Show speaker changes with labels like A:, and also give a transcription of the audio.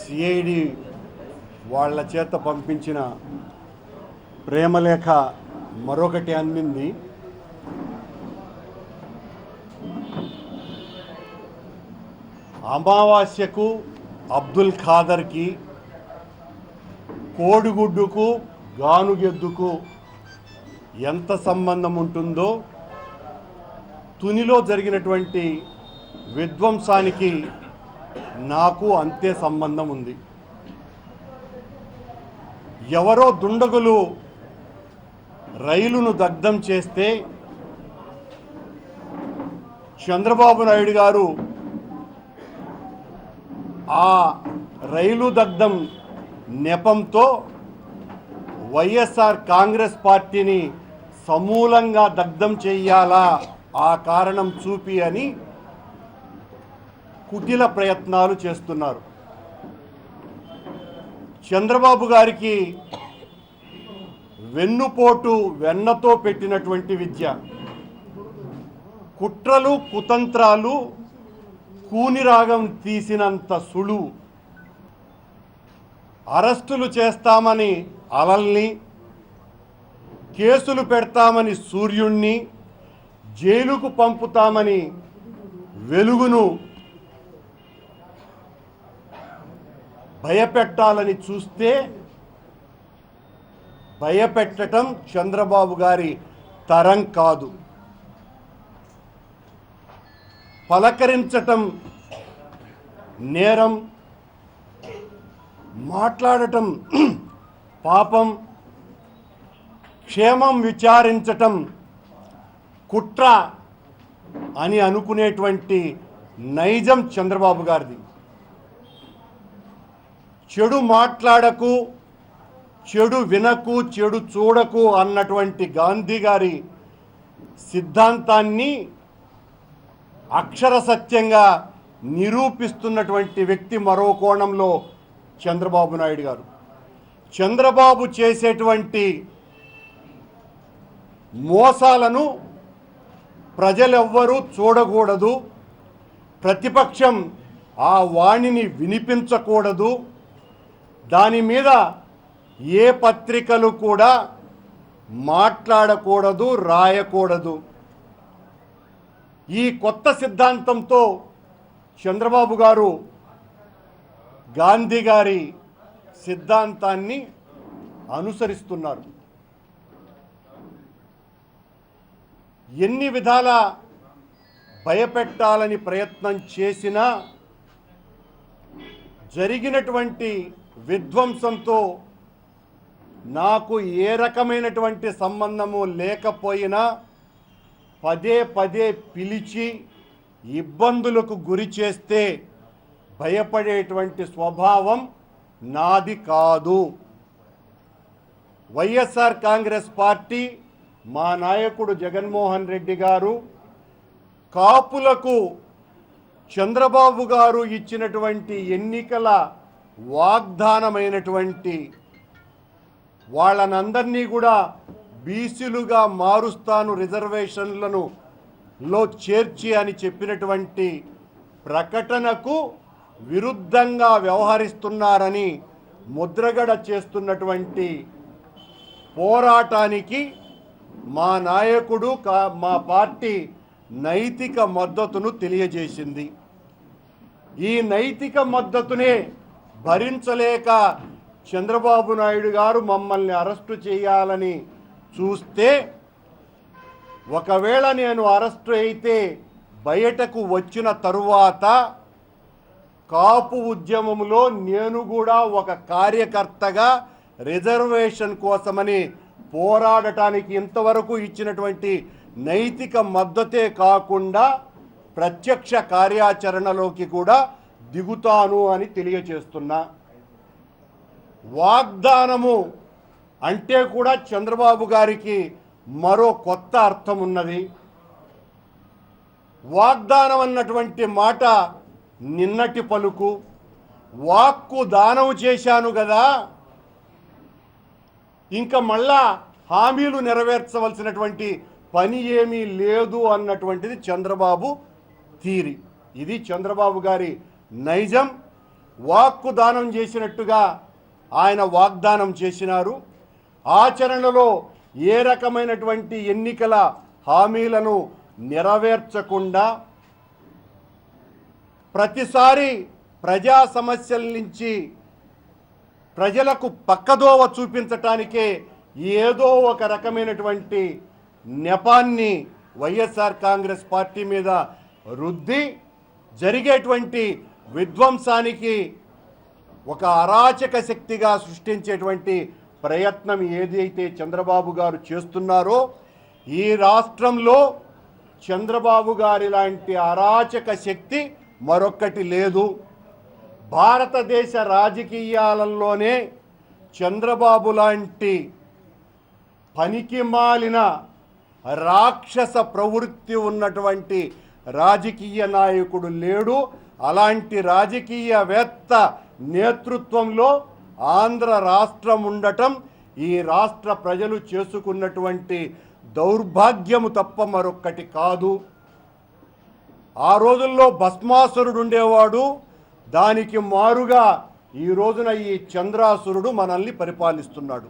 A: CID వాళ్ళ చేత పంపించిన ప్రేమలేఖ మరొకటి అందింది. అమావాస్యకు అబ్దుల్ ఖాదర్కి, కోడిగుడ్డుకు గానుగెద్దుకు ఎంత సంబంధం ఉంటుందో తునిలో జరిగినటువంటి విధ్వంసానికి నాకు అంతే సంబంధం ఉంది. ఎవరో దుండగులు రైలును దగ్ధం చేస్తే చంద్రబాబు నాయుడు గారు ఆ రైలు దగ్ధం నెపంతో వైఎస్ఆర్ కాంగ్రెస్ పార్టీని సమూలంగా దగ్ధం చెయ్యాలా ఆ కారణం చూపి అని కుటిల ప్రయత్నాలు చేస్తున్నారు. చంద్రబాబు గారికి వెన్నుపోటు వెన్నతో పెట్టినటువంటి విద్య, కుట్రలు కుతంత్రాలు కూనిరాగం తీసినంత సులువు. అరెస్టులు చేస్తామని అలల్ని, కేసులు పెడతామని సూర్యుణ్ణి, జైలుకు పంపుతామని వెలుగును భయపెట్టాలని చూస్తే భయపెట్టడం చంద్రబాబు గారి తరం కాదు. పలకరించటం నేరం, మాట్లాడటం పాపం, క్షేమం విచారించటం కుట్ర అని అనుకునేటువంటి నైజం చంద్రబాబు గారిది. చెడు మాట్లాడకు, చెడు వినకు, చెడు చూడకు అన్నటువంటి గాంధీ గారి సిద్ధాంతాన్ని అక్షర సత్యంగా నిరూపిస్తున్నటువంటి వ్యక్తి మరో కోణంలో చంద్రబాబు నాయుడు గారు. చంద్రబాబు చేసేటువంటి మోసాలను ప్రజలెవ్వరూ చూడకూడదు, ప్రతిపక్షం ఆ వాణిని వినిపించకూడదు, దాని మీద ఏ పత్రికలు కూడా మాట్లాడకూడదు, రాయకూడదు. ఈ కొత్త సిద్ధాంతంతో చంద్రబాబు గారు గాంధీ గారి సిద్ధాంతాన్ని అనుసరిస్తున్నారు. ఎన్ని విధాల భయపెట్టాలని ప్రయత్నం చేసినా జరిగినటువంటి విధ్వంసంతో నాకు ఏ రకమైనటువంటి సంబంధము లేకపోయినా పదే పదే పిలిచి ఇబ్బందులకు గురి చేస్తే భయపడేటువంటి స్వభావం నాది కాదు. వైఎస్ఆర్ కాంగ్రెస్ పార్టీ, మా నాయకుడు జగన్మోహన్ రెడ్డి గారు కాపులకు చంద్రబాబు గారు ఇచ్చినటువంటి ఎన్నికల వాగ్దానమైనటువంటి వాళ్ళనందరినీ కూడా బీసీలుగా మారుస్తాను, రిజర్వేషన్లను చేర్చి అని చెప్పినటువంటి ప్రకటనకు విరుద్ధంగా వ్యవహరిస్తున్నారని ముద్రగడ చేస్తున్నటువంటి పోరాటానికి మా నాయకుడు, మా పార్టీ నైతిక మద్దతును తెలియజేసింది. ఈ నైతిక మద్దతునే భరించలేక చంద్రబాబు నాయుడు గారు మమ్మల్ని అరెస్టు చేయాలని చూస్తే, ఒకవేళ నేను అరెస్టు అయితే బయటకు వచ్చిన తరువాత కాపు ఉద్యమంలో నేను కూడా ఒక కార్యకర్తగా రిజర్వేషన్ కోసమని పోరాడటానికి ఇంతవరకు ఇచ్చినటువంటి నైతిక మద్దతే కాకుండా ప్రత్యక్ష కార్యాచరణలోకి కూడా దిగుతాను అని తెలియజేస్తున్నా. వాగ్దానము అంటే కూడా చంద్రబాబు గారికి మరో కొత్త అర్థం ఉన్నది. వాగ్దానం అన్నటువంటి మాట నిన్నటి పలుకు. వాక్కు దానం చేశాను కదా, ఇంకా మళ్ళా హామీలు నెరవేర్చవలసినటువంటి పని ఏమీ లేదు అన్నటువంటిది చంద్రబాబు థీరీ. ఇది చంద్రబాబు గారి నైజం. వాక్కు దానం చేసినట్టుగా ఆయన వాగ్దానం చేసినారు. ఆచరణలో ఏ రకమైనటువంటి ఎన్నికల హామీలను నెరవేర్చకుండా ప్రతిసారి ప్రజా సమస్యల నుంచి ప్రజలకు పక్కదోవ చూపించటానికే ఏదో ఒక రకమైనటువంటి నెపాన్ని వైఎస్ఆర్ కాంగ్రెస్ పార్టీ మీద రుద్ది జరిగేటువంటి విధ్వంసానికి ఒక అరాచక శక్తిగా సృష్టించేటువంటి ప్రయత్నం ఏదైతే చంద్రబాబు గారు చేస్తున్నారో, ఈ రాష్ట్రంలో చంద్రబాబు గారి లాంటి అరాచక శక్తి మరొక్కటి లేదు. భారతదేశ రాజకీయాలలోనే చంద్రబాబు లాంటి పనికిమాలిన రాక్షస ప్రవృత్తి ఉన్నటువంటి రాజకీయ నాయకుడు లేడు. అలాంటి రాజకీయవేత్త నేతృత్వంలో ఆంధ్ర రాష్ట్రం ఉండటం ఈ రాష్ట్ర ప్రజలు చేసుకున్నటువంటి దౌర్భాగ్యము తప్ప మరొక్కటి కాదు. ఆ రోజుల్లో భస్మాసురుడు ఉండేవాడు, దానికి మారుగా ఈ రోజున ఈ చంద్రాసురుడు మనల్ని పరిపాలిస్తున్నాడు.